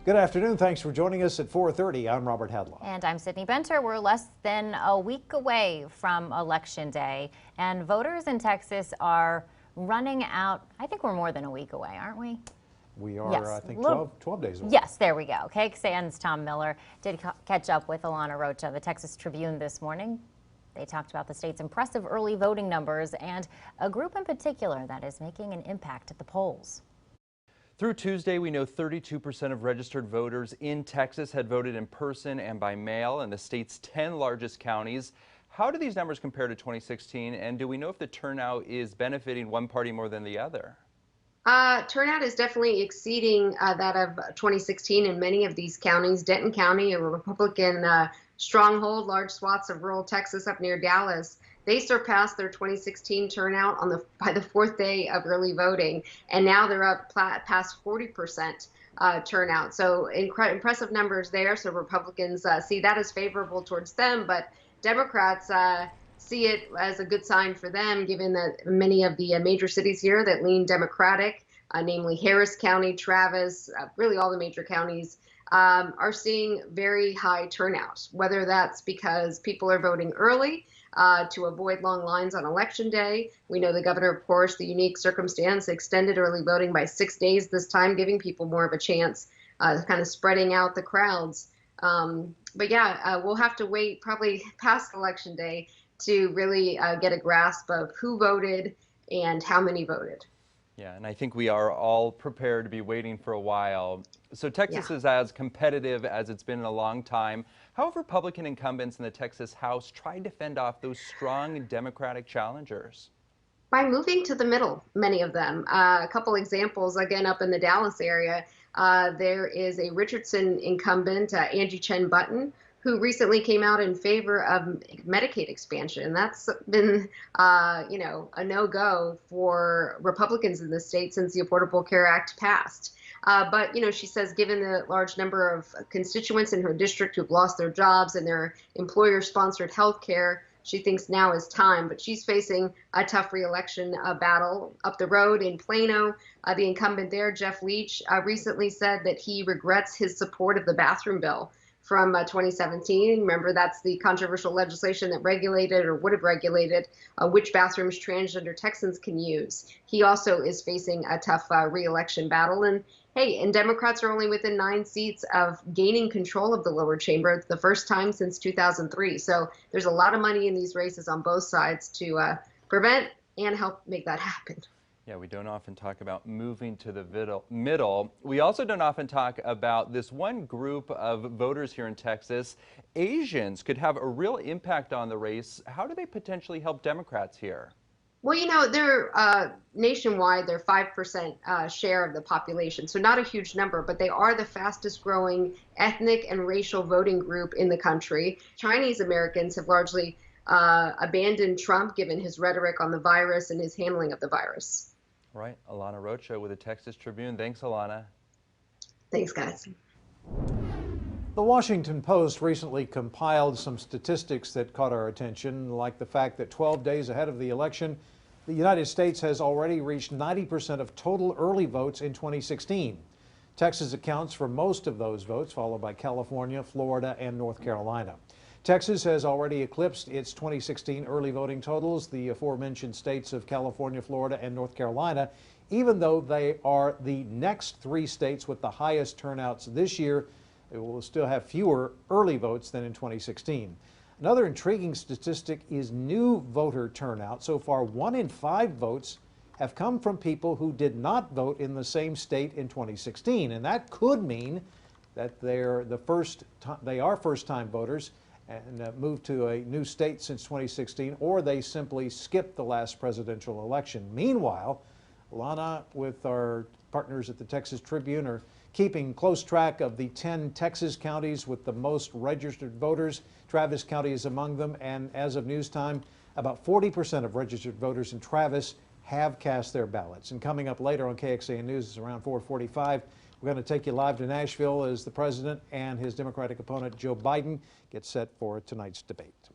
Good afternoon. Thanks for joining us at 4:30. I'm Robert Hadlaw. And I'm Sydney Benter. We're less than a week away from Election Day, and voters in Texas are running out. I think we're more than a week away, aren't we? We are, yes, I think, 12 days away. Yes, there we go. KXAN's Tom Miller did catch up with Alana Rocha, the Texas Tribune, this morning. They talked about the state's impressive early voting numbers and a group in particular that is making an impact at the polls. Through Tuesday, we know 32% of registered voters in Texas had voted in person and by mail in the state's 10 largest counties. How do these numbers compare to 2016, and do we know if the turnout is benefiting one party more than the other? Turnout is definitely exceeding that of 2016 in many of these counties. Denton County, a Republican stronghold, large swaths of rural Texas up near Dallas, they surpassed their 2016 turnout by the fourth day of early voting, and now they're up past 40% turnout. So impressive numbers there. So Republicans see that as favorable towards them, but Democrats see it as a good sign for them, given that many of the major cities here that lean Democratic, namely Harris County, Travis, really all the major counties, are seeing very high turnouts, whether that's because people are voting early to avoid long lines on Election Day. We know the governor, of course, the unique circumstance, extended early voting by 6 days this time, giving people more of a chance, kind of spreading out the crowds. But yeah, we'll have to wait probably past Election Day to really get a grasp of who voted and how many voted. Yeah, and I think we are all prepared to be waiting for a while. So Texas is as competitive as it's been in a long time. How have Republican incumbents in the Texas House tried to fend off those strong Democratic challengers? By moving to the middle, many of them. A couple examples, again, up in the Dallas area, there is a Richardson incumbent, Angie Chen Button, who recently came out in favor of Medicaid expansion. That's been, a no-go for Republicans in the state since the Affordable Care Act passed. But, she says given the large number of constituents in her district who've lost their jobs and their employer-sponsored health care, she thinks now is time. But she's facing a tough re-election battle up the road in Plano. The incumbent there, Jeff Leach, recently said that he regrets his support of the bathroom bill from 2017. Remember, that's the controversial legislation that regulated or would have regulated which bathrooms transgender Texans can use. He also is facing a tough re-election battle. And hey, and Democrats are only within 9 seats of gaining control of the lower chamber. It's the first time since 2003. So there's a lot of money in these races on both sides to prevent and help make that happen. Yeah, we don't often talk about moving to the middle. We also don't often talk about this one group of voters here in Texas. Asians could have a real impact on the race. How do they potentially help Democrats here? Well, they're nationwide, they're 5% share of the population, so not a huge number, but they are the fastest growing ethnic and racial voting group in the country. Chinese Americans have largely abandoned Trump, given his rhetoric on the virus and his handling of the virus. Right. Alana Rocha with the Texas Tribune. Thanks, Alana. Thanks, guys. The Washington Post recently compiled some statistics that caught our attention, like the fact that 12 days ahead of the election, the United States has already reached 90% of total early votes in 2016. Texas accounts for most of those votes, followed by California, Florida, and North Carolina. Texas has already eclipsed its 2016 early voting totals, the aforementioned states of California, Florida, and North Carolina, even though they are the next 3 states with the highest turnouts this year. It will still have fewer early votes than in 2016. Another intriguing statistic is new voter turnout. So far, 1 in 5 votes have come from people who did not vote in the same state in 2016, and that could mean that they are first-time voters and moved to a new state since 2016, or they simply skipped the last presidential election. Meanwhile, Alana, with our partners at the Texas Tribune, are keeping close track of the 10 Texas counties with the most registered voters. Travis County is among them, and as of news time, about 40% of registered voters in Travis have cast their ballots. And coming up later on KXAN News, it's around 4:45, we're going to take you live to Nashville as the president and his Democratic opponent Joe Biden get set for tonight's debate.